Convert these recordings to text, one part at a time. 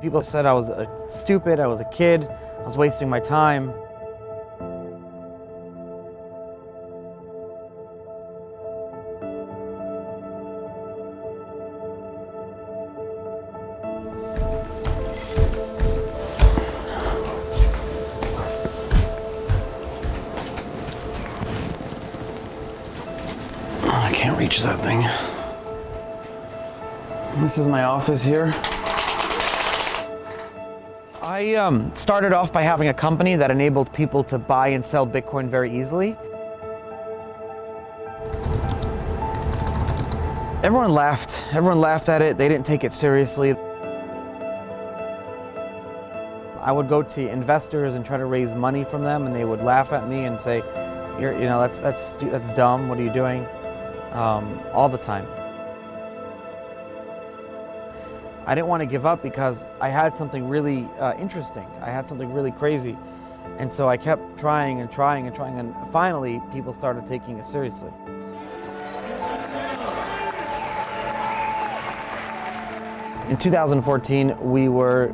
People said I was stupid, I was a kid, I was wasting my time. I can't reach that thing. This is my office here. I started off by having a company that enabled people to buy and sell Bitcoin very easily. Everyone laughed at it. They didn't take it seriously. I would go to investors and try to raise money from them, and they would laugh at me and say, that's dumb. What are you doing? All the time. I didn't want to give up because I had something really interesting. I had something really crazy. And so I kept trying and trying and trying, and finally people started taking it seriously. In 2014, we were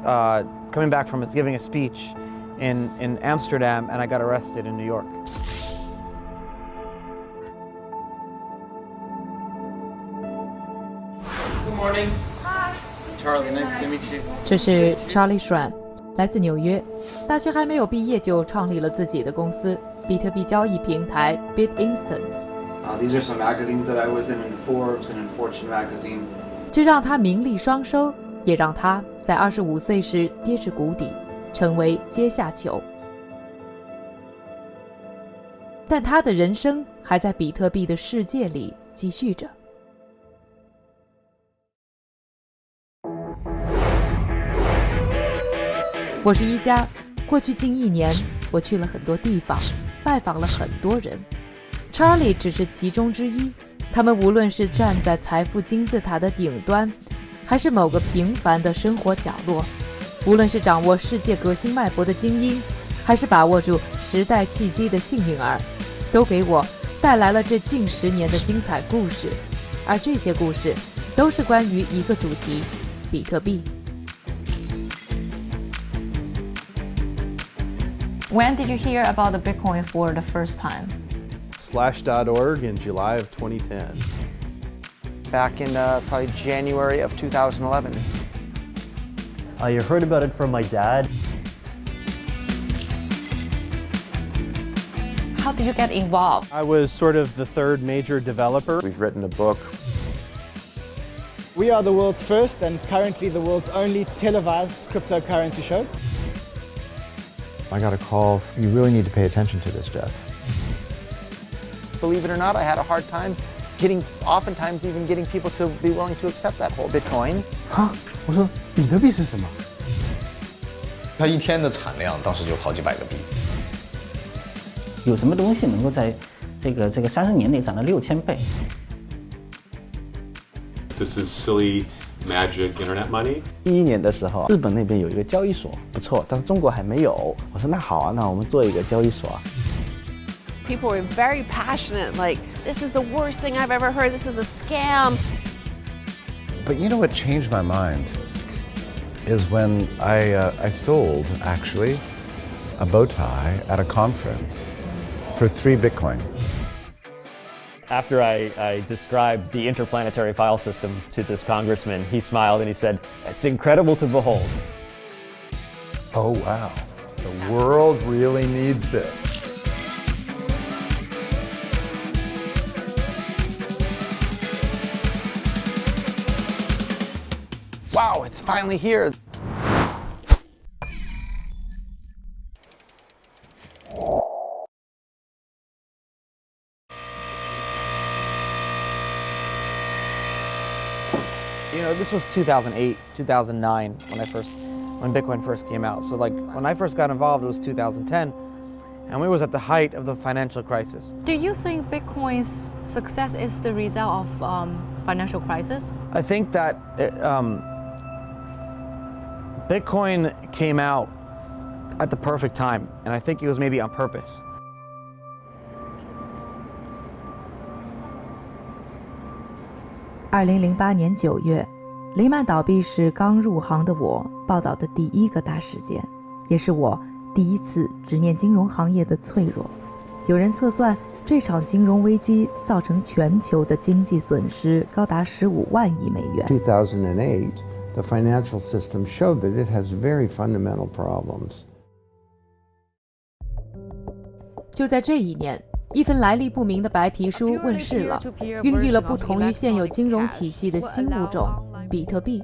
coming back from giving a speech in Amsterdam, and I got arrested in New York. Good morning. Charlie, nice to meet you. 这是 Charlie Schran， 来自纽约，大学还没有毕业就创立了自己的公司——比特币交易平台 BitInstant。These are some magazines that I was in Forbes and in Fortune magazine. 这让他名利双收，也让他在25岁时跌至谷底，成为阶下囚。但他的人生还在比特币的世界里继续着。我是一加，过去近1年，我去了很多地方，拜访了很多人。Charlie 只是其中之一，他们无论是站在财富金字塔的顶端，还是某个平凡的生活角落，无论是掌握世界革新脉搏的精英，还是把握住时代契机的幸运儿，都给我带来了这近10年的精彩故事。而这些故事都是关于一个主题：比特币。When did you hear about the Bitcoin for the first time? Slash.org in July of 2010. Back in probably January of 2011. I heard about it from my dad. How did you get involved? I was sort of the third major developer. We've written a book. We are the world's first and currently the world's only televised cryptocurrency show. I got a call, you really need to pay attention to this, Jeff. Believe it or not, I had a hard time oftentimes even getting people to be willing to accept that whole Bitcoin. 哈，我说比特币是什么？它一天的产量当时就好几百个币。有什么东西能够在这个30年内涨了6000倍？ This is silly magic internet money. 2011年的时候，日本那边有一个交易所，不错，但是中国还没有。我说那好啊，那我们做一个交易所啊。People were very passionate, like, this is the worst thing I've ever heard, this is a scam. But you know what changed my mind is when I sold, actually, a bow tie at a conference for 3 Bitcoin. After I described the interplanetary file system to this congressman, he smiled and he said, "It's incredible to behold." Oh, wow. The world really needs this. Wow, it's finally here. You know, this was 2008, 2009 when Bitcoin first came out. So like when I first got involved, it was 2010, and we was at the height of the financial crisis. Do you think Bitcoin's success is the result of financial crisis? I think that Bitcoin came out at the perfect time, and I think it was maybe on purpose. 2008年9月，雷曼倒闭时刚入行的我，报道的第一个大事件，也是我第一次直面金融行业的脆弱。有人测算，这场金融危机造成全球的经济损失高达15万亿美元。2008, the financial system showed that it has very fundamental problems. 就在这一年，一份来历不明的白皮书问世了，孕育了不同于现有金融体系的新物种——比特币。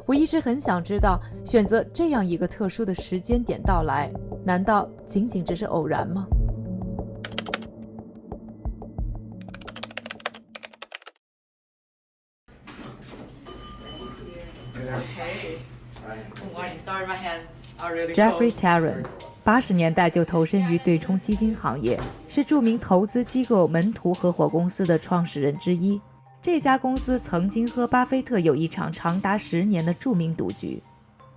我一直很想知道，选择这样一个特殊的时间点到来，难道仅仅只是偶然吗？Jeffrey Tarrant 80年代就投身于对冲基金行业，是著名投资机构门徒合伙公司的创始人之一。这家公司曾经和巴菲特有一场长达10年的著名赌局。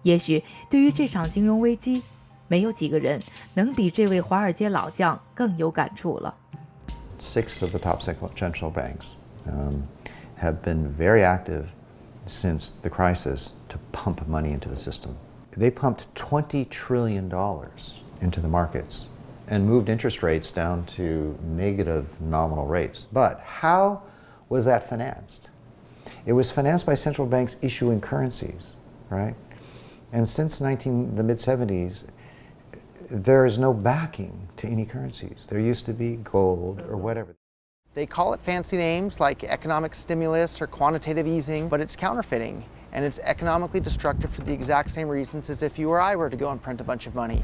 也许对于这场金融危机，没有几个人能比这位华尔街老将更有感触了。6 of the top central banks have been very active since the crisis to pump money into the system. They pumped $20 trillion into the markets and moved interest rates down to negative nominal rates. But how was that financed? It was financed by central banks issuing currencies, right? And since the mid-70s, there is no backing to any currencies. There used to be gold or whatever. They call it fancy names like economic stimulus or quantitative easing, but it's counterfeiting, and it's economically destructive for the exact same reasons as if you or I were to go and print a bunch of money.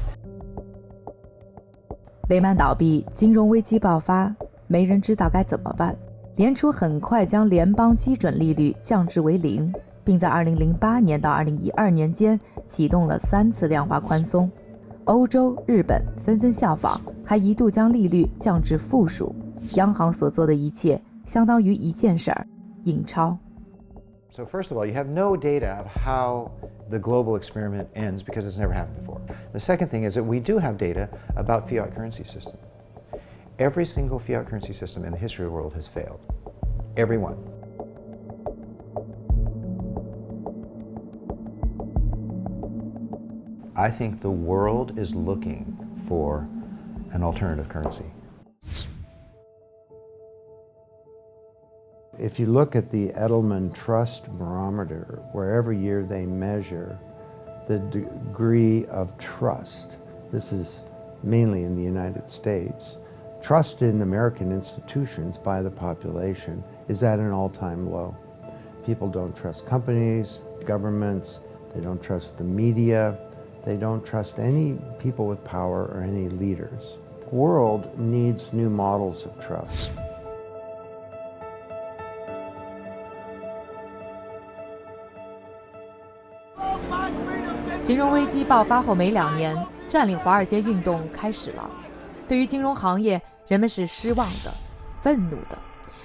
雷曼倒闭，金融危机爆发，没人知道该怎么办。联储很快将联邦基准利率降至为0，并在2008年到2012年间启动了3次量化宽松。欧洲、日本纷纷效仿，还一度将利率降至负数。央行所做的一切相当于一件事儿：印钞。So first of all, you have no data of how the global experiment ends because it's never happened before. The second thing is that we do have data about fiat currency system. Every single fiat currency system in the history of the world has failed. Every one. I think the world is looking for an alternative currency. If you look at the Edelman Trust Barometer, where every year they measure the degree of trust, this is mainly in the United States, trust in American institutions by the population is at an all-time low. People don't trust companies, governments, they don't trust the media, they don't trust any people with power or any leaders. The world needs new models of trust. 金融危机爆发后没2年，占领华尔街运动开始了。对于金融行业，人们是失望的、愤怒的，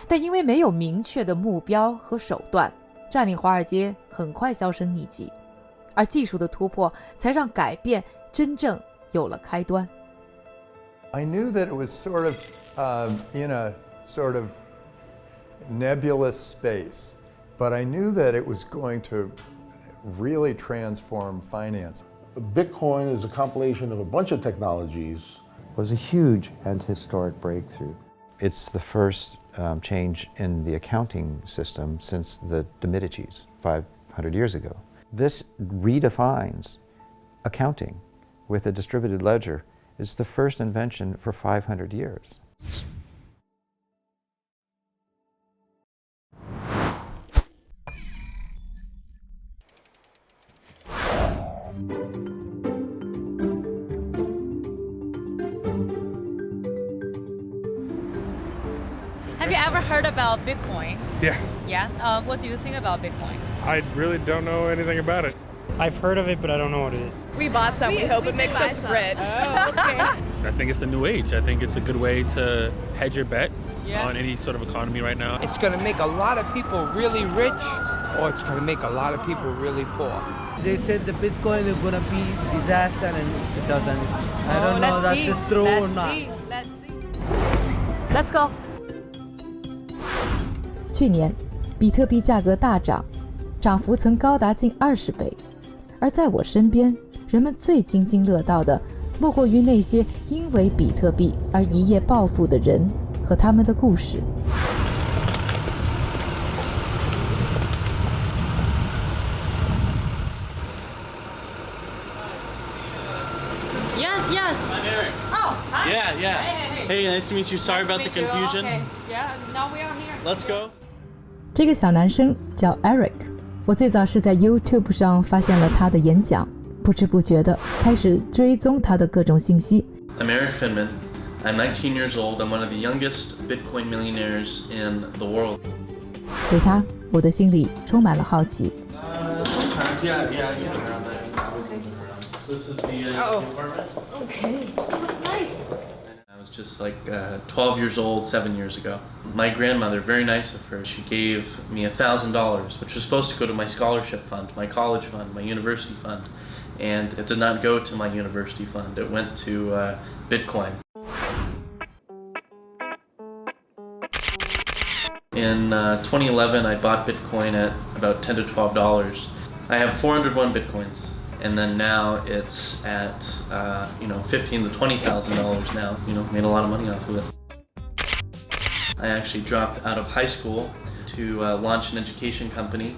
但因为没有明确的目标和手段，占领华尔街很快销声匿迹。而技术的突破才让改变真正有了开端。I knew that it was sort of in a sort of nebulous space, but I knew that it was going to really transform finance. Bitcoin is a compilation of a bunch of technologies. It was a huge and historic breakthrough. It's the first change in the accounting system since the Medicis 500 years ago. This redefines accounting with a distributed ledger. It's the first invention for 500 years. Have you ever heard about Bitcoin? Yeah. Yeah? What do you think about Bitcoin? I really don't know anything about it. I've heard of it, but I don't know what it is. We bought some. We hope it makes us rich. Oh, okay. I think it's the new age. I think it's a good way to hedge your bet on any sort of economy right now. It's going to make a lot of people really rich, or it's going to make a lot of people really poor. They said the Bitcoin is going to be disaster in 2018. I don't know that's true or not. Let's see. Let's go. 去年，比特币价格大涨，涨幅曾高达近20倍。而在我身边，人们最津津乐道的，莫过于那些因为比特币而一夜暴富的人和他们的故事。Yes, yes. I'm Eric. Oh, hi. Yeah, yeah. Hey. Hey, nice to meet you. Sorry about the Nice to meet you. confusion. Okay. Yeah, now we are here. Let's go. 这个小男生叫 Eric， 我最早是在 YouTube 上发现了他的演讲，不知不觉地开始追踪他的各种信息。I'm Eric Finman. I'm 19 years old. I'm one of the youngest Bitcoin millionaires in the world. 对他，我的心里充满了好奇。Sometimes, yeah, you can look around there. So this is the new apartment. Okay. Looks nice. I was just like 12 years old 7 years ago. My grandmother, very nice of her, she gave me $1,000, which was supposed to go to my scholarship fund, my college fund, my university fund. And it did not go to my university fund. It went to Bitcoin. In 2011, I bought Bitcoin at about $10 to $12. I have 401 Bitcoins. And then now it's at, $15,000 to $20,000 now. Made a lot of money off of it. I actually dropped out of high school to launch an education company.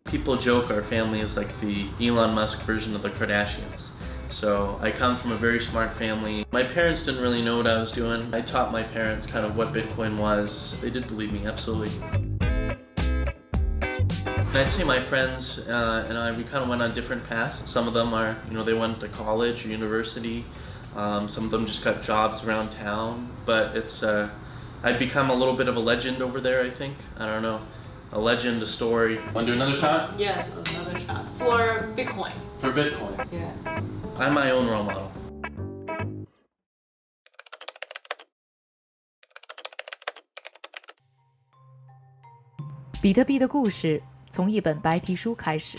People joke our family is like the Elon Musk version of the Kardashians. So I come from a very smart family. My parents didn't really know what I was doing. I taught my parents kind of what Bitcoin was. They did believe me, absolutely. And I'd say my friends and I, we kind of went on different paths. Some of them are, they went to college or university. Some of them just got jobs around town. But it's, I've become a little bit of a legend over there, I think. I don't know. A legend, a story. Want to do another shot? Yes, another shot. For Bitcoin. For Bitcoin? Yeah. I'm my own role model. 比特币的故事从一本白皮书开始，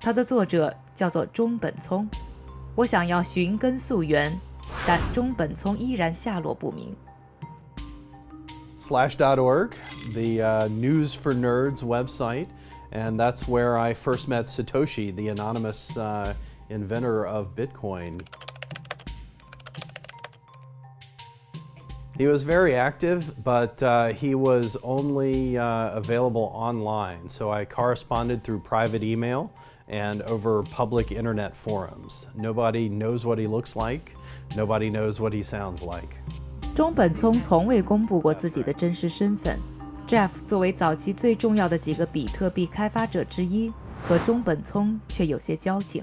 它的作者叫做中本聪。我想要寻根溯源，但中本聪依然下落不明。Slash.org, the News for Nerds website, and that's where I first met Satoshi, the anonymous inventor of Bitcoin. He was very active, but he was only available online, so I corresponded through private email and over public internet forums. Nobody knows what he looks like. Nobody knows what he sounds like. 中本聪从未公布过自己的真实身份。Jeff 作为早期最重要的几个比特币开发者之一，和中本聪却有些交情。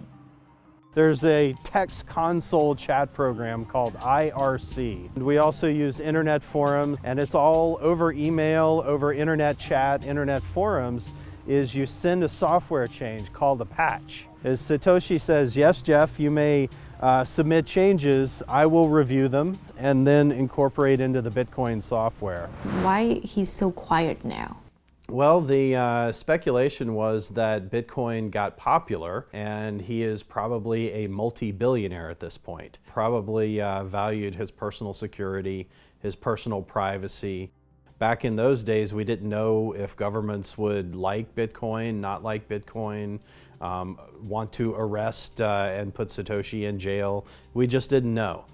There's a text console chat program called IRC. We also use internet forums, and it's all over email, over internet chat, internet forums, is you send a software change called a patch. As Satoshi says, yes, Jeff, you may submit changes, I will review them, and then incorporate into the Bitcoin software. Why he's so quiet now? Well, the speculation was that Bitcoin got popular and he is probably a multi-billionaire at this point. Probably valued his personal security, his personal privacy. Back in those days, we didn't know if governments would like Bitcoin, not like Bitcoin, want to arrest and put Satoshi in jail. We just didn't know.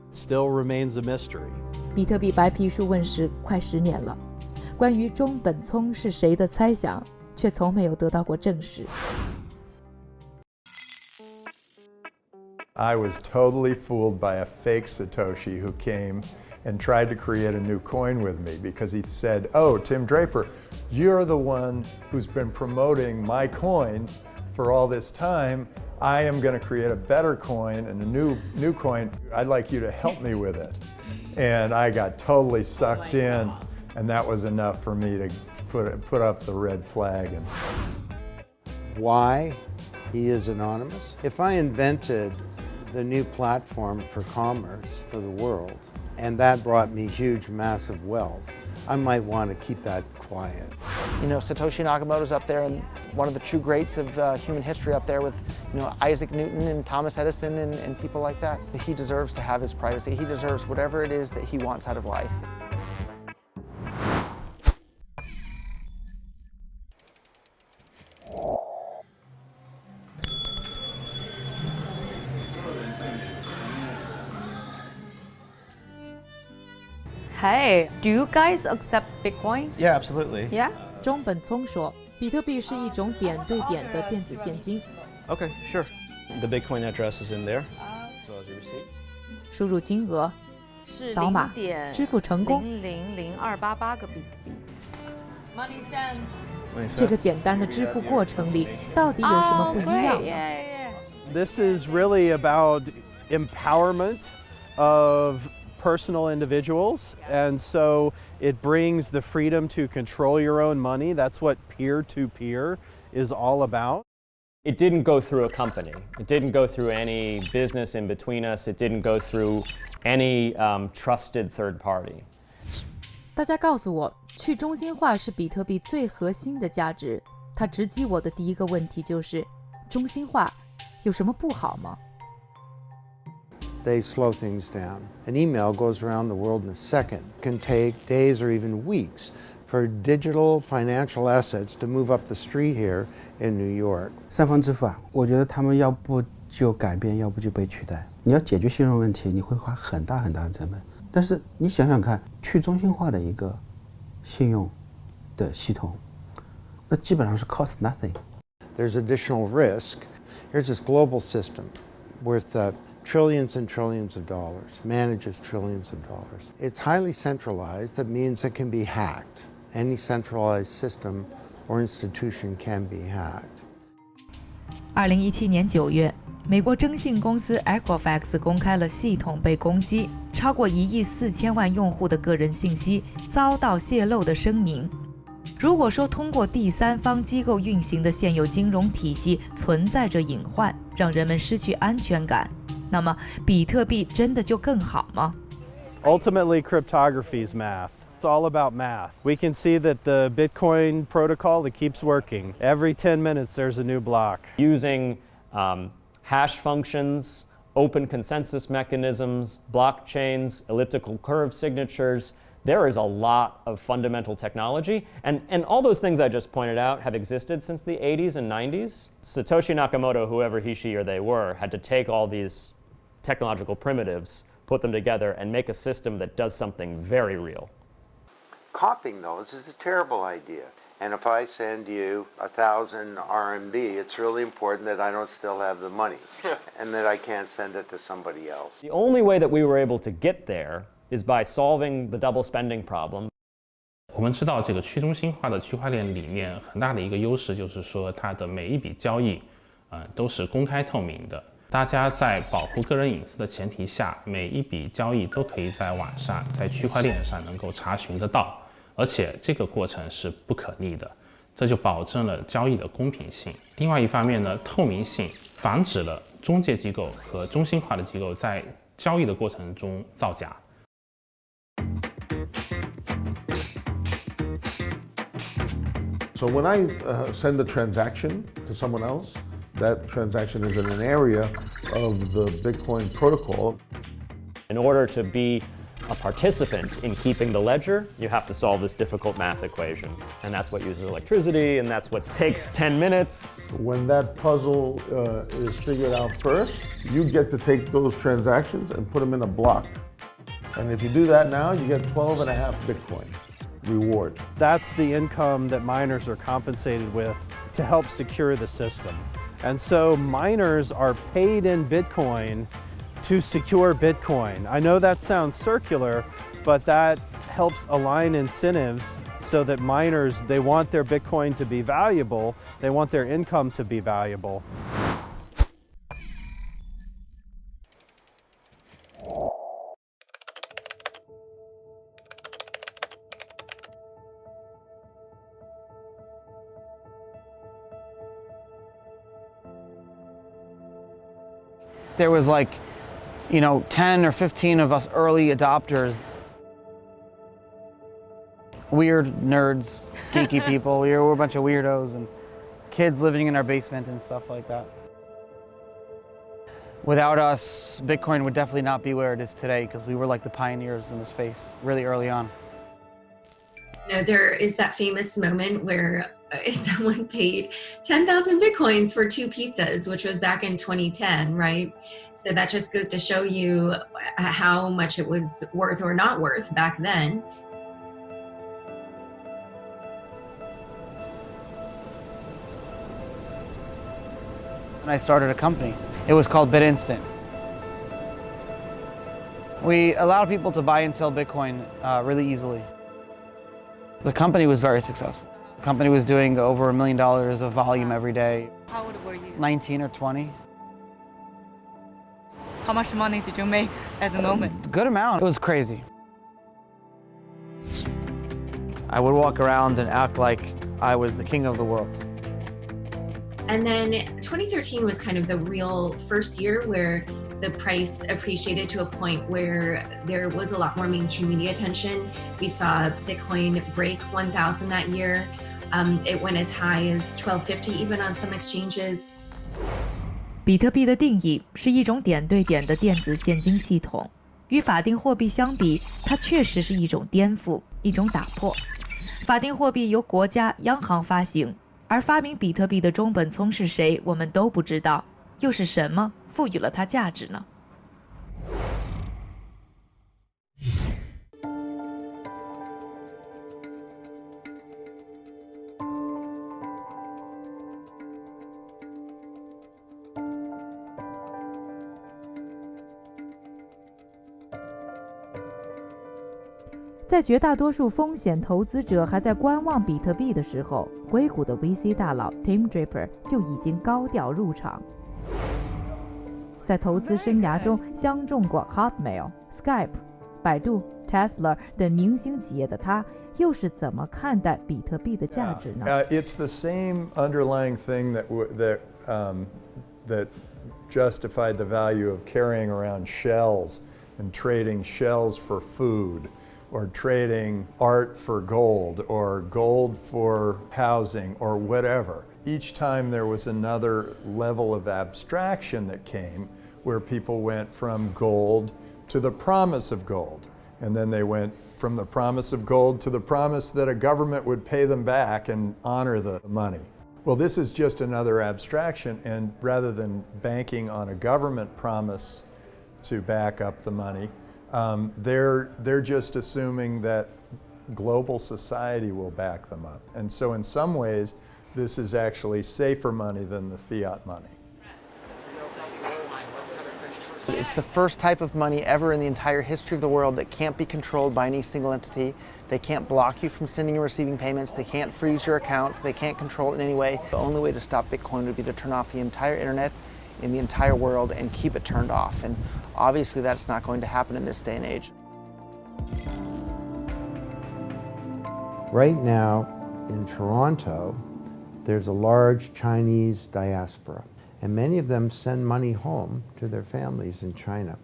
It still remains a mystery. 比特币白皮书问世快10年了。关于中本聪是谁的猜想，却从没有得到过证实。I was totally fooled by a fake Satoshi who came and tried to create a new coin with me because he said, "Oh, Tim Draper, you're the one who's been promoting my coin for all this time. I am going to create a better coin and a new coin. I'd like you to help me with it." And I got totally sucked in. And that was enough for me to put up the red flag. And why he is anonymous? If I invented the new platform for commerce for the world, and that brought me huge, massive wealth, I might want to keep that quiet. Satoshi Nakamoto's up there, and one of the true greats of human history up there with, Isaac Newton and Thomas Edison and people like that. He deserves to have his privacy. He deserves whatever it is that he wants out of life. Hey, do you guys accept Bitcoin? Yeah, absolutely. Yeah. 中本聪说，比特币是一种点对点的电子现金。Okay, sure. The Bitcoin address is in there, as well as your receipt. 输入金额，是扫码支付成功。0.00288个比特币。Money sent. 这个简单的支付过程里，到底有什么不一样呢？ This is really about empowerment of personal individuals, and so it brings the freedom to control your own money. That's what peer-to-peer is all about. It didn't go through a company. It didn't go through any business in between us. It didn't go through any trusted third party. 大家告诉我，去中心化是比特币最核心的价值。它直击我的第一个问题就是：中心化有什么不好吗？ They slow things down. An email goes around the world in a second. It can take days or even weeks for digital financial assets to move up the street here in New York. 三方支付啊，我觉得他们要不就改变，要不就被取代。你要解决信用问题，你会花很大很大的成本。但是你想想看，去中心化的一个信用的系统，那基本上是 cost nothing. There's additional risk. Here's this global system worth trillions and trillions of dollars, manages trillions of dollars. It's highly centralized. That means it can be hacked. Any centralized system or institution can be hacked. 2017年9月，美国征信公司 Equifax 公开了系统被攻击，超过1亿4千万用户的个人信息遭到泄露的声明。如果说通过第三方机构运行的现有金融体系存在着隐患，让人们失去安全感，那么比特币真的就更好吗？ Ultimately, cryptography is math. It's all about math. We can see that the Bitcoin protocol, it keeps working. Every 10 minutes, there's a new block. Using hash functions, open consensus mechanisms, blockchains, elliptical curve signatures, there is a lot of fundamental technology. And all those things I just pointed out have existed since the 80s and 90s. Satoshi Nakamoto, whoever he, she, or they were, had to take all these technological primitives, put them together, and make a system that does something very real. Copying those is a terrible idea. And if I send you 1,000 RMB, it's really important that I don't still have the money and that I can't send it to somebody else. The only way that we were able to get there is by solving the double spending problem. 我们知道这个去中心化的区块链里面很大的一个优势就是说它的每一笔交易都是公开透明的。大家在保护个人隐私的前提下，每一笔交易都可以在网上在区块链上能够查询得到，而且这个过程是不可逆的，这就保证了交易的公平性。另外一方面呢，透明性防止了中介机构和中心化的机构在交易的过程中造假。So when I send a transaction to someone else, that transaction is in an area of the Bitcoin protocol. In order to be a participant in keeping the ledger, you have to solve this difficult math equation. And that's what uses electricity, and that's what takes 10 minutes. When that puzzle is figured out first, you get to take those transactions and put them in a block. And if you do that now, you get 12.5 Bitcoin reward. That's the income that miners are compensated with to help secure the system. And so miners are paid in Bitcoin to secure Bitcoin. I know that sounds circular, but that helps align incentives so that miners, they want their Bitcoin to be valuable, they want their income to be valuable. There was like, 10 or 15 of us early adopters. Weird nerds, geeky people. We were a bunch of weirdos and kids living in our basement and stuff like that. Without us, Bitcoin would definitely not be where it is today because we were like the pioneers in the space really early on. There is that famous moment where someone paid 10,000 Bitcoins for 2 pizzas, which was back in 2010, right? So that just goes to show you how much it was worth or not worth back then. And I started a company. It was called BitInstant. We allowed people to buy and sell Bitcoin really easily. The company was very successful. The company was doing over $1 million of volume every day. How old were you? 19 or 20. How much money did you make at the moment? Good amount. It was crazy. I would walk around and act like I was the king of the world. And then 2013 was kind of the real first year where the price appreciated to a point where there was a lot more mainstream media attention. We saw Bitcoin break 1,000 that year. It went as high as 1250 even on some exchanges. 比特币的定义是一种点对点的电子现金系统，与法定货币相比，它确实是一种颠覆，一种打破。法定货币由国家央行发行，而发明比特币的中本聪是谁，我们都不知道。又是什么赋予了它价值呢？在绝大多数风险投资者还在观望比特币的时候，硅谷的 VC 大佬 Tim Draper 就已经高调入场。在投资生涯中相中过 Hotmail、Skype、百度、Tesla 等明星企业的他，又是怎么看待比特币的价值呢？ It's the same underlying thing that justified the value of carrying around shells and trading shells for food, or trading art for gold, or gold for housing, or whatever. Each time there was another level of abstraction that came where people went from gold to the promise of gold. And then they went from the promise of gold to the promise that a government would pay them back and honor the money. Well, this is just another abstraction, and rather than banking on a government promise to back up the money, they're just assuming that global society will back them up. And so in some ways, this is actually safer money than the fiat money. It's the first type of money ever in the entire history of the world that can't be controlled by any single entity. They can't block you from sending or receiving payments. They can't freeze your account. They can't control it in any way. The only way to stop Bitcoin would be to turn off the entire internet in the entire world and keep it turned off. And obviously that's not going to happen in this day and age. Right now in Toronto, there's a large Chinese diaspora, and many of them send money home to their families in China.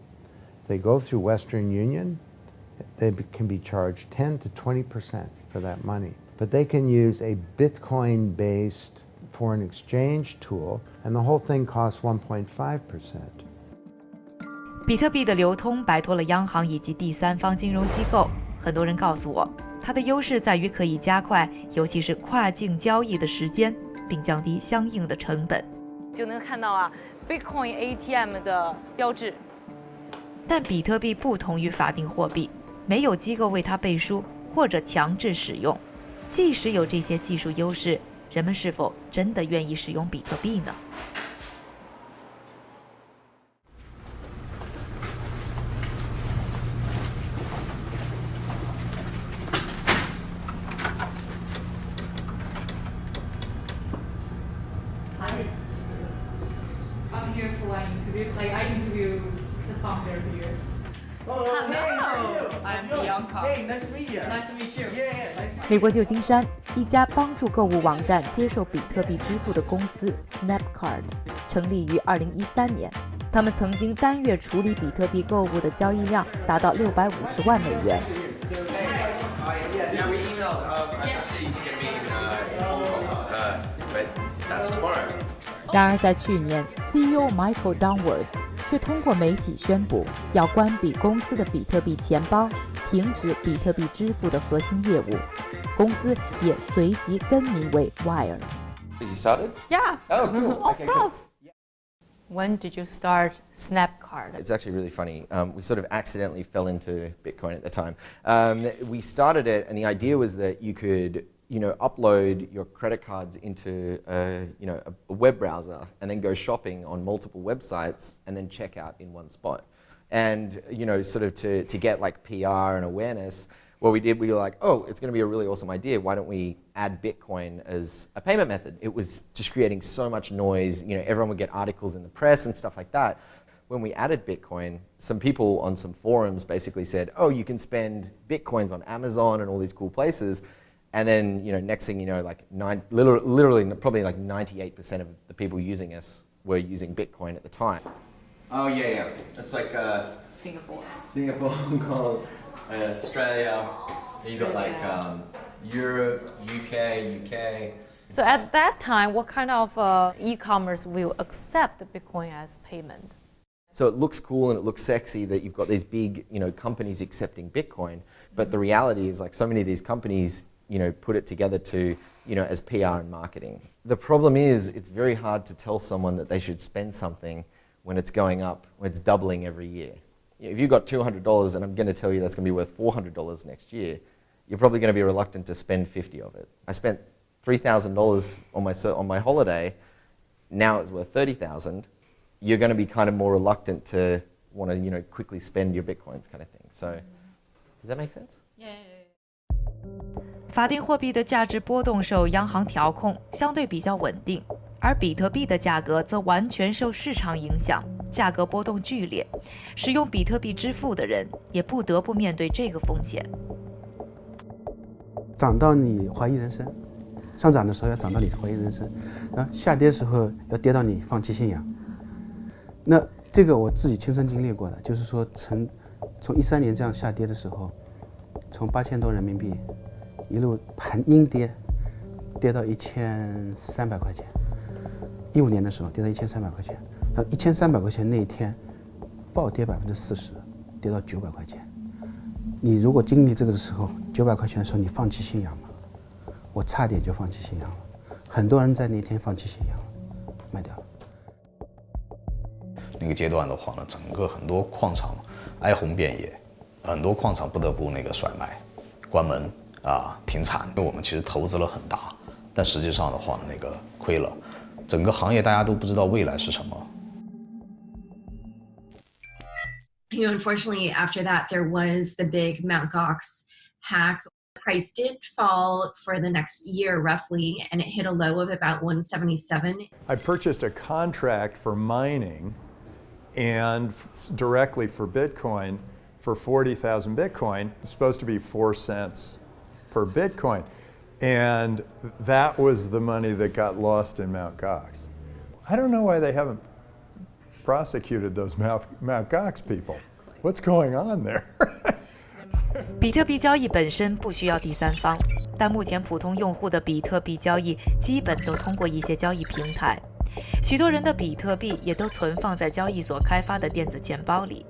They go through Western Union, they can be charged 10 to 20% for that money. But they can use a Bitcoin-based foreign exchange tool, and the whole thing costs 1.5%. 比特币的流通摆脱了央行以及第三方金融机构。很多人告诉我，它的优势在于可以加快，尤其是跨境交易的时间，并降低相应的成本。就能看到啊 ，Bitcoin ATM 的标志。但比特币不同于法定货币，没有机构为它背书或者强制使用。即使有这些技术优势，人们是否真的愿意使用比特币呢？I'm here for an interview. Like I interview the founder here. Oh, hey, how are you? I'm Bianca. Hey, nice to meet you. Nice to meet you. Yeah, nice to meet you. 美国旧金山一家帮助购物网站接受比特币支付的公司 Snapcard 成立于2013年。他们曾经单月处理比特币购物的交易量达到650万美元。然而，在去年 ，CEO Michael Downworth 却通过媒体宣布要关闭公司的比特币钱包，停止比特币支付的核心业务，公司也随即更名为 Wire。 Has you started? Yeah. Oh, cool. Of Okay, course. When did you start Snapcard? It's actually really funny. We sort of accidentally fell into Bitcoin at the time. We started it, and the idea was that you could, upload your credit cards into a web browser, and then go shopping on multiple websites, and then check out in one spot. And sort of to get like PR and awareness, what we did, we were like, oh, it's going to be a really awesome idea. Why don't we add Bitcoin as a payment method? It was just creating so much noise. Everyone would get articles in the press and stuff like that. When we added Bitcoin, some people on some forums basically said, oh, you can spend Bitcoins on Amazon and all these cool places. And then, next thing you know, like literally probably like 98% of the people using us were using Bitcoin at the time. Oh, yeah. It's like Singapore, Hong Kong, Australia. So you've got like Europe, UK. So at that time, what kind of e-commerce will accept Bitcoin as payment? So it looks cool and it looks sexy that you've got these big, companies accepting Bitcoin. But the reality is, like, so many of these companies, put it together to, as PR and marketing. The problem is, it's very hard to tell someone that they should spend something when it's going up, when it's doubling every year. If you've got $200 and I'm going to tell you that's going to be worth $400 next year, you're probably going to be reluctant to spend 50 of it. I spent $3,000 on my holiday. Now it's worth $30,000. You're going to be kind of more reluctant to want to, quickly spend your Bitcoins kind of thing. So, does that make sense? Yeah. 法定货币的价值波动受央行调控，相对比较稳定，而比特币的价格则完全受市场影响，价格波动剧烈。使用比特币支付的人也不得不面对这个风险。涨到你怀疑人生，上涨的时候要涨到你怀疑人生，然后下跌的时候要跌到你放弃信仰。那这个我自己亲身经历过的，就是说从13年这样下跌的时候，从8000多人民币一路盘阴跌，跌到1300块钱。15年的时候跌到1300块钱，然后1300块钱那一天暴跌40%，跌到900块钱。你如果经历这个的时候，900块钱的时候，你放弃信仰吗？我差点就放弃信仰了，很多人在那天放弃信仰了，卖掉了。那个阶段的话呢，整个很多矿场哀鸿遍野，很多矿场不得不甩卖、关门停产。因为我们其实投资了很大，但实际上的话呢，亏了。整个行业大家都不知道未来是什么。Unfortunately, after that, there was the big Mt. Gox hack. The price did fall for the next year, roughly, and it hit a low of about 177. I purchased a contract for mining and directly for Bitcoin for 40,000 Bitcoin. It's supposed to be 4 cents per Bitcoin. And that was the money that got lost in Mt. Gox. I don't know why they haven't prosecuted those Mt. Gox people. What's going on there? 比特币交易本身不需要第三方，但目前普通用户的比特币交易基本都通过一些交易平台。许多人的比特币也都存放在交易所开发的电子钱包里。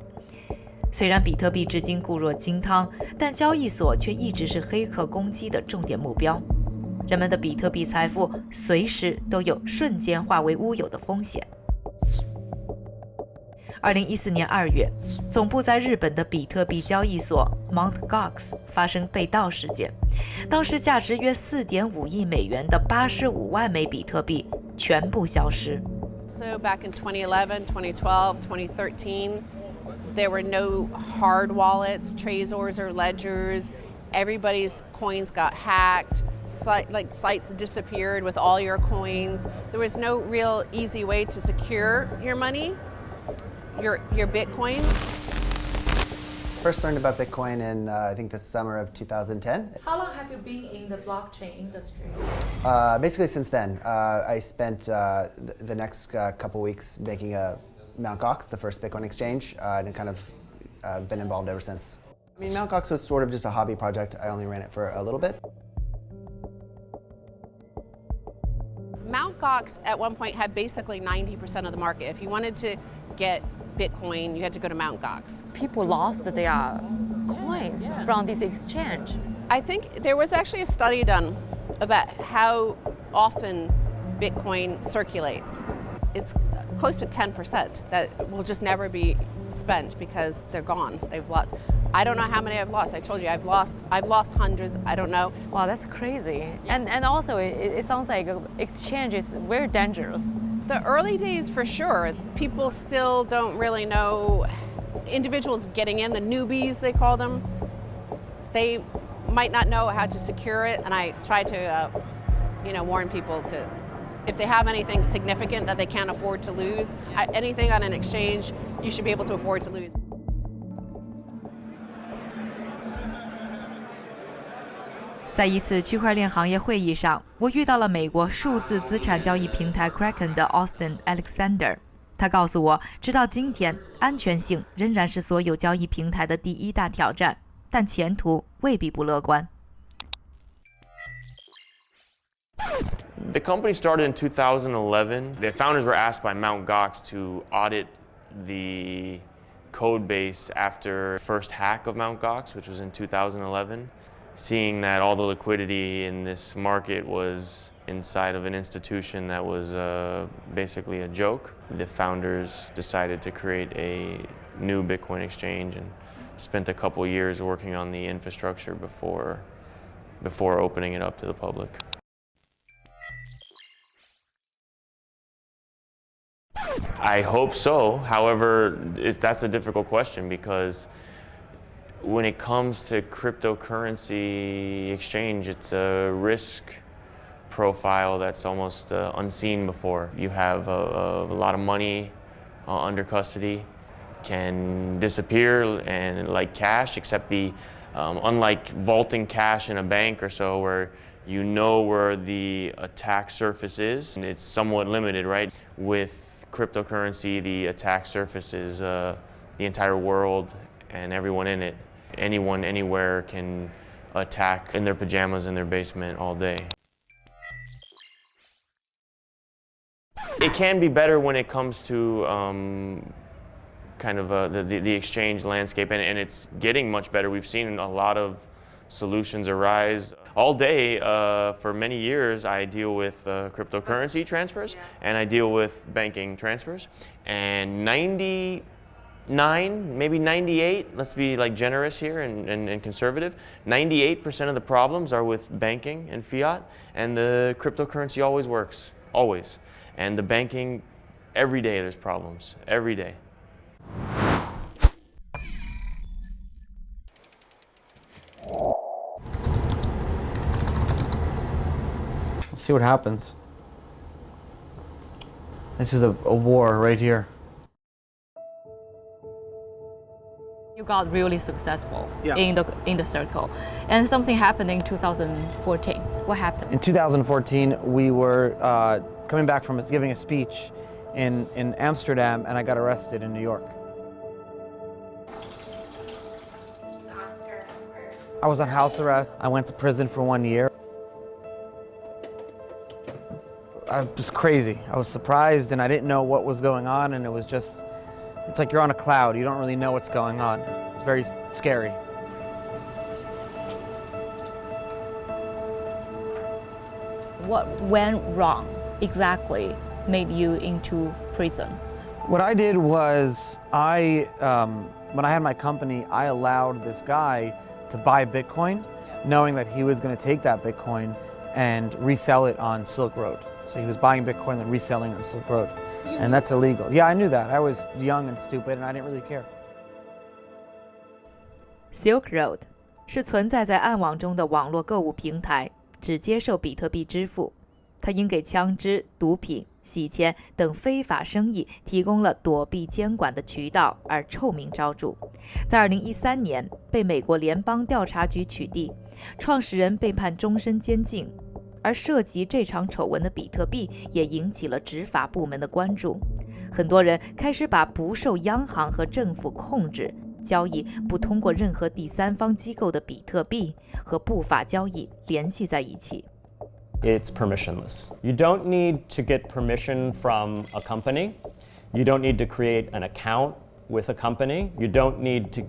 虽然比特币至今固若金汤，但交易所却一直是黑客攻击的重点目标。人们的比特币财富随时都有瞬间化为乌有的风险。2014年2月，总部在日本的比特币交易所 Mt. Gox 发生被盗事件，当时价值约4.5亿美元的85万枚比特币全部消失。So back in 2011, 2012, 2013, there were no hard wallets, Trezors or ledgers. Everybody's coins got hacked. Sites disappeared with all your coins. There was no real easy way to secure your money, your Bitcoin. First learned about Bitcoin in I think the summer of 2010. How long have you been in the blockchain industry? Basically since then. I spent the next couple weeks making a Mt. Gox, the first Bitcoin exchange, and kind of been involved ever since. I mean, Mt. Gox was sort of just a hobby project. I only ran it for a little bit. Mt. Gox at one point had basically 90% of the market. If you wanted to get Bitcoin, you had to go to Mt. Gox. People lost their coins from this exchange. I think there was actually a study done about how often Bitcoin circulates. It's close to 10% that will just never be spent because they're gone. They've lost. I don't know how many I've lost. I told you I've lost hundreds. I don't know. Wow, that's crazy. And also it sounds like exchange is very dangerous. The early days for sure. People still don't really know. Individuals getting in, the newbies they call them, they might not know how to secure it. And I try to, warn people to, if they have anything significant that they can't afford to lose, anything on an exchange, you should be able to afford to lose. 在一次区块链行业会议上，我遇到了美国数字资产交易平台 Kraken 的 Austin Alexander。他告诉我，直到今天，安全性仍然是所有交易平台的第一大挑战，但前途未必不乐观。The company started in 2011. The founders were asked by Mt. Gox to audit the code base after the first hack of Mt. Gox, which was in 2011. Seeing that all the liquidity in this market was inside of an institution that was basically a joke, the founders decided to create a new Bitcoin exchange and spent a couple years working on the infrastructure before opening it up to the public. I hope so. However, that's a difficult question because when it comes to cryptocurrency exchange, it's a risk profile that's almost unseen before. You have a lot of money under custody, can disappear and like cash, except unlike vaulting cash in a bank or so where you know where the attack surface is, and it's somewhat limited, right? With cryptocurrency, the attack surface is the entire world and everyone in it. Anyone, anywhere can attack in their pajamas in their basement all day. It can be better when it comes to kind of the exchange landscape, and it's getting much better. We've seen a lot of solutions arise. All day, for many years, I deal with cryptocurrency transfers, and I deal with banking transfers. And 99, maybe 98, let's be like generous here and conservative, 98% of the problems are with banking and fiat, and the cryptocurrency always works, always. And the banking, every day there's problems, every day. Let's see what happens. This is a war right here. You got really successful in the circle, and something happened in 2014. What happened? In 2014, we were coming back from giving a speech in Amsterdam, and I got arrested in New York. I was on house arrest. I went to prison for 1 year. I was crazy. I was surprised, and I didn't know what was going on, and it was just, it's like you're on a cloud. You don't really know what's going on. It's very scary. What went wrong exactly made you into prison? What I did was when I had my company, I allowed this guy to buy Bitcoin, knowing that he was going to take that Bitcoin and resell it on Silk Road. So he was buying Bitcoin and reselling on Silk Road. And that's illegal. Yeah, I knew that. I was young and stupid, and I didn't really care. Silk Road 是存在在暗网中的网络购物平台，只接受比特币支付。它因给枪支、毒品、洗钱等非法生意提供了躲避监管的渠道而臭名昭著。在2013年被美国联邦调查局取缔，创始人被判终身监禁。而涉及这场丑闻的比特币也引起了执法部门的关注，很多人开始把不受央行和政府控制、交易不通过任何第三方机构的比特币和不法交易联系在一起。It's permissionless. You don't need to get permission from a company. You don't need to create an account with a company. You don't need to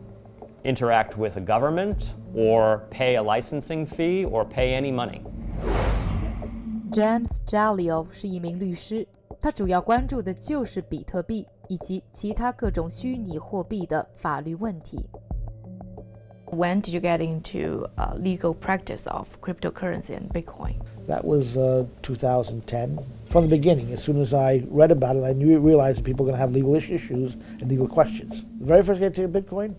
interact with a government or pay a licensing fee or pay any money. James Jalio 是一名律师，他主要关注的就是比特币以及其他各种虚拟货币的法律问题。When did you get into legal practice of cryptocurrency and Bitcoin? That was 2010. From the beginning, as soon as I read about it, I realized that people were going to have legal issues and legal questions. The very first get to Bitcoin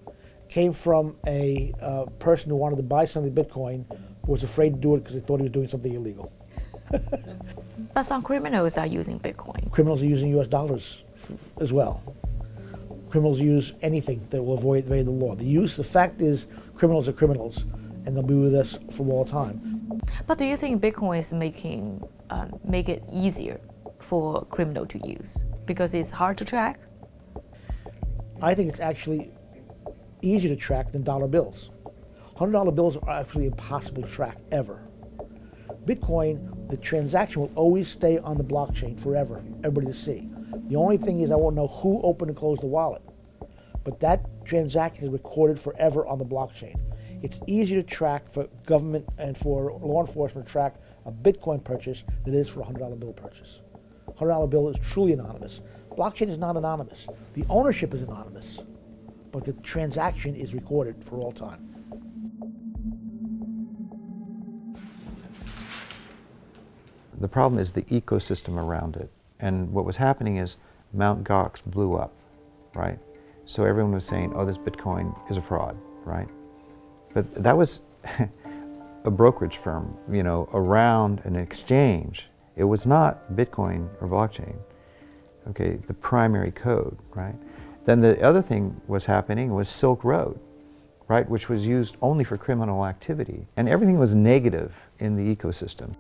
came from a person who wanted to buy something Bitcoin who was afraid to do it because they thought he was doing something illegal. But some criminals are using Bitcoin. Criminals are using US dollars as well. Criminals use anything that will avoid the law. The fact is, criminals are criminals, and they'll be with us for all time. But do you think Bitcoin is make it easier for criminal to use because it's hard to track? I think it's actually easier to track than dollar bills. $100 bills are actually impossible to track ever. Bitcoin, the transaction will always stay on the blockchain forever, everybody to see. The only thing is I won't know who opened and closed the wallet. But that transaction is recorded forever on the blockchain. It's easier to track for government and for law enforcement to track a Bitcoin purchase than it is for a $100 bill purchase. $100 bill is truly anonymous. Blockchain is not anonymous. The ownership is anonymous, but the transaction is recorded for all time. The problem is the ecosystem around it. And what was happening is Mt. Gox blew up, right? So everyone was saying, oh, this Bitcoin is a fraud, right? But that was a brokerage firm, you know, around an exchange. It was not Bitcoin or blockchain, okay, the primary code, right? Then the other thing was happening was Silk Road, right, which was used only for criminal activity. And everything was negative in the ecosystem.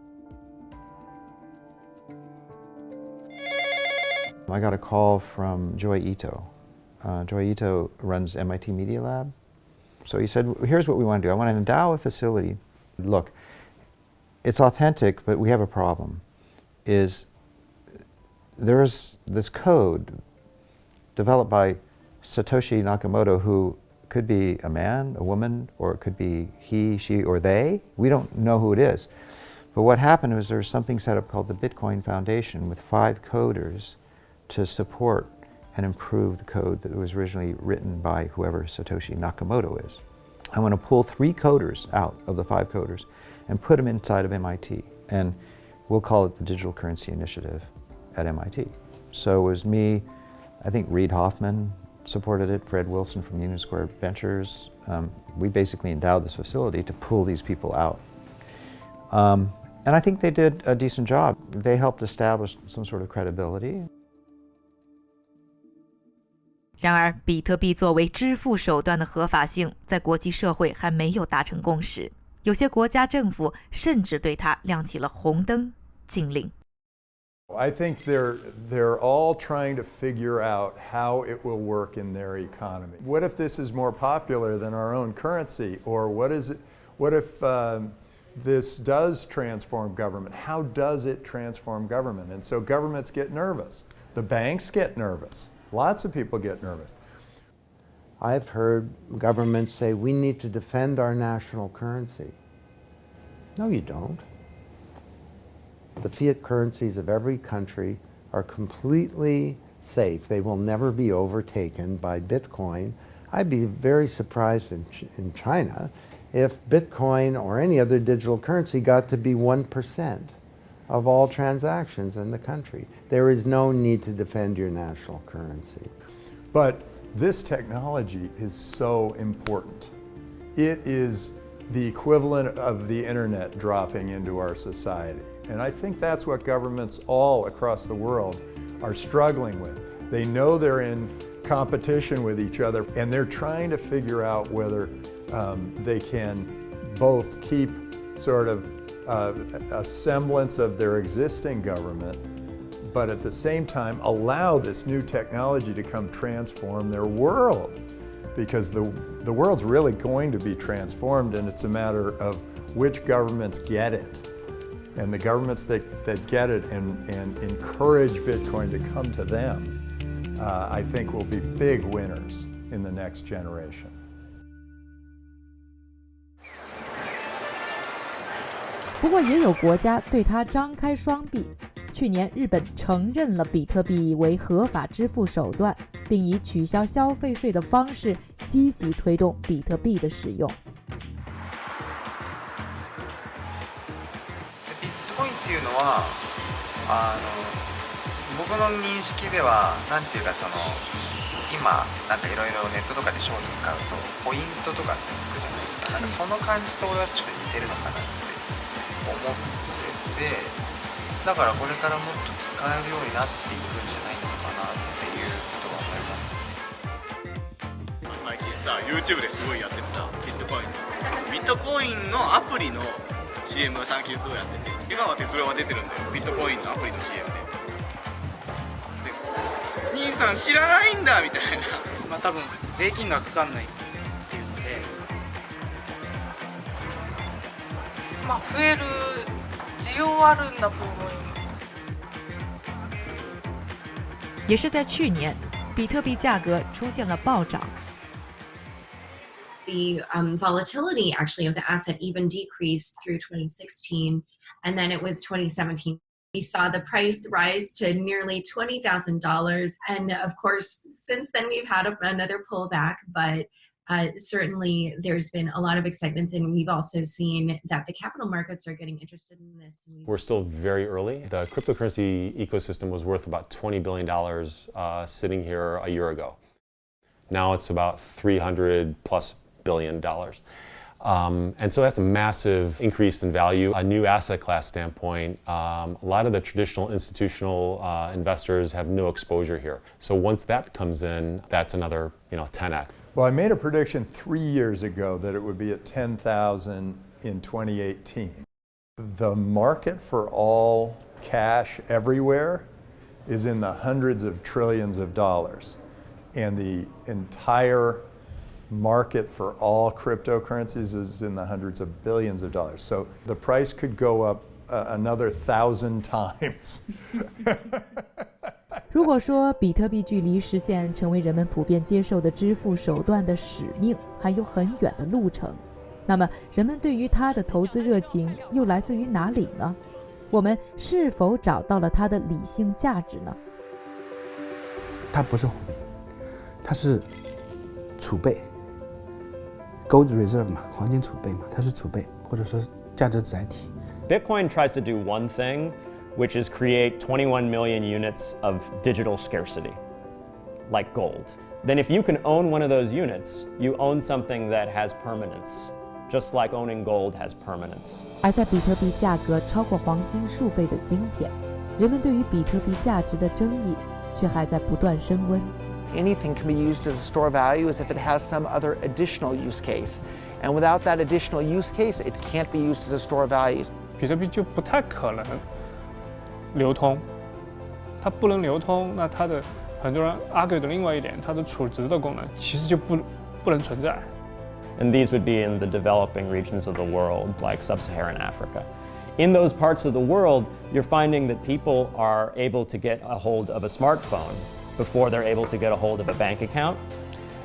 I got a call from Joy Ito. Joy Ito runs MIT Media Lab. So he said, here's what we want to do. I want to endow a facility. Look, it's authentic, but we have a problem. There's this code developed by Satoshi Nakamoto, who could be a man, a woman, or it could be he, she, or they. We don't know who it is. But what happened was there was something set up called the Bitcoin Foundation with 5 coders to support and improve the code that was originally written by whoever Satoshi Nakamoto is. I want to pull 3 coders out of the 5 coders and put them inside of MIT. And we'll call it the Digital Currency Initiative at MIT. So it was me, I think Reid Hoffman supported it, Fred Wilson from Union Square Ventures. We basically endowed this facility to pull these people out. And I think they did a decent job. They helped establish some sort of credibility. 然而，比特币作为支付手段的合法性，在国际社会还没有达成共识。有些国家政府甚至对它亮起了红灯，禁令。I think they're all trying to figure out how it will work in their economy. What if this is more popular than our own currency? Or what if this does transform government? How does it transform government? And so governments get nervous. The banks get nervous. Lots of people get nervous. I've heard governments say, we need to defend our national currency. No, you don't. The fiat currencies of every country are completely safe. They will never be overtaken by Bitcoin. I'd be very surprised in China if Bitcoin or any other digital currency got to be 1% of all transactions in the country. There is no need to defend your national currency. But this technology is so important. It is the equivalent of the internet dropping into our society. And I think that's what governments all across the world are struggling with. They know they're in competition with each other, and they're trying to figure out whether they can both keep sort of a semblance of their existing government, but at the same time allow this new technology to come transform their world. Because the world's really going to be transformed, and it's a matter of which governments get it. And the governments that get it and encourage Bitcoin to come to them I think will be big winners in the next generation. 不过也有国家对它张开双臂。去年，日本承认了比特币为合法支付手段，并以取消消费税的方式积极推动比特币的使用。ビットコインっていうのは、僕の認識ではなんていうか今なんかいろいろネットとかで商品買うとポイントとかってつくじゃないですか。なんかその感じと俺はちょっと似てるのかなって思ってて、だからこれからもっと使えるようになっていくんじゃないのかなっていうことは思います。最近さ YouTube ですごいやってるさビットコインのアプリの CM が最近すごいやってて、江川哲郎が出てるんだよ、ビットコインのアプリの CM で。兄さん知らないんだみたいな。まあ多分税金がかかんないっていうので、まあ増える需要あるんだと思います。也是在去年，比特币价格出现了暴涨。The volatility actually of the asset even decreased through 2016, and then it was 2017. We saw the price rise to nearly $20,000, and of course, since then we've had another pullback. But certainly, there's been a lot of excitement, and we've also seen that the capital markets are getting interested in this. We're still very early. The cryptocurrency ecosystem was worth about $20 billion sitting here a year ago. Now it's about $300+ billion. And so that's a massive increase in value. A new asset class standpoint, a lot of the traditional institutional investors have no exposure here. So once that comes in, that's another 10x. Well, I made a prediction 3 years ago that it would be at 10,000 in 2018. The market for all cash everywhere is in the hundreds of trillions of dollars. And the entire market for all cryptocurrencies is in the hundreds of billions of dollars. So the price could go up another 1,000 times. 如果说比特币距离实现成为人们普遍接受的支付手段的使命还有很远的路程，那么人们对于它的投资热情又来自于哪里呢？我们是否找到了它的理性价值呢？它不是货币，它是储备 ，gold reserve 嘛，黄金储备嘛，它是储备或者说价值载体。Bitcoin tries to do one thing, which is create 21 million units of digital scarcity, like gold. Then if you can own one of those units, you own something that has permanence, just like owning gold has permanence. 而在比特币价格超过黄金数倍的今天，人们对于比特币价值的争议却还在不断升温。Anything can be used as a store of value as if it has some other additional use case. And without that additional use case, it can't be used as a store of values. 比特币就不太可能流通，它不能流通，那它的很多人 argue 的另外一点，它的储值的功能其实就不能存在。And these would be in the developing regions of the world, like sub-Saharan Africa. In those parts of the world, you're finding that people are able to get a hold of a smartphone before they're able to get a hold of a bank account.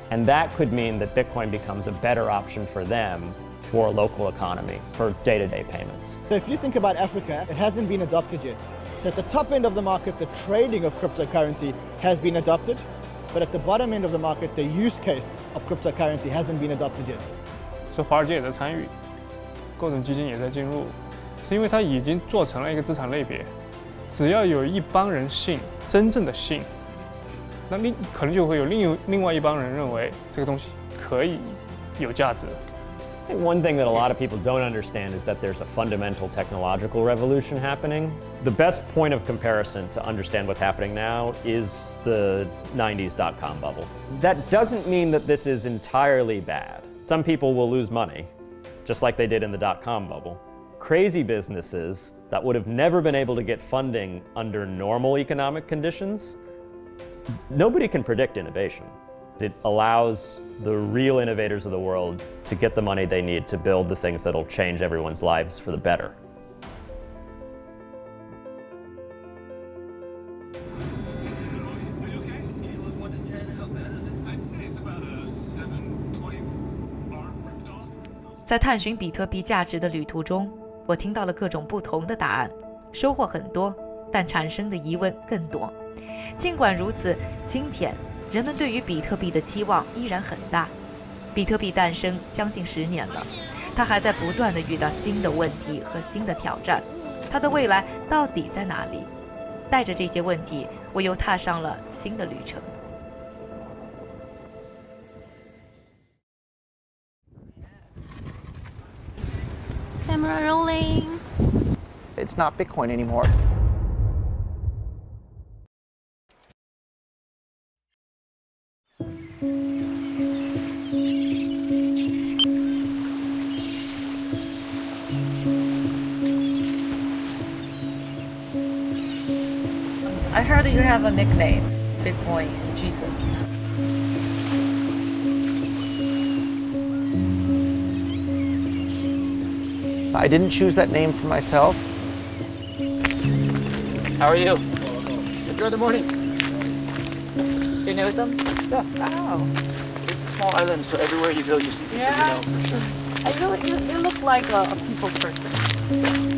And that could mean that Bitcoin becomes a better option for them for local economy, for day-to-day payments. So if you think about Africa, it hasn't been adopted yet. So at the top end of the market, the trading of cryptocurrency has been adopted, but at the bottom end of the market, the use case of cryptocurrency hasn't been adopted yet. 所以华尔街也在参与，各种基金也在进入，是因为它已经做成了一个资产类别，只要有一帮人信，真正的信，那可能就会有另外一帮人认为这个东西可以有价值。I think one thing that a lot of people don't understand is that there's a fundamental technological revolution happening. The best point of comparison to understand what's happening now is the 90s dot-com bubble. That doesn't mean that this is entirely bad. Some people will lose money, just like they did in the dot-com bubble. Crazy businesses that would have never been able to get funding under normal economic conditions, nobody can predict innovation. It allows the real innovators of the world to get the money they need to build the things that'll change everyone's lives for the better. 在探寻比特币价值的旅途中，我听到了各种不同的答案，收获很多，但产生的疑问更多。尽管如此，今天人们对于比特币的期望依然很大。比特币诞生将近10年了，它还在不断地遇到新的问题和新的挑战。它的未来到底在哪里？带着这些问题，我又踏上了新的旅程。Camera rolling. It's not Bitcoin anymore. I heard you have a nickname, Bitcoin Jesus. I didn't choose that name for myself. How are you? Enjoy the morning. You know them? Yeah. Wow. It's a small island, so everywhere you go, you see people you know for sure. You look like a people person.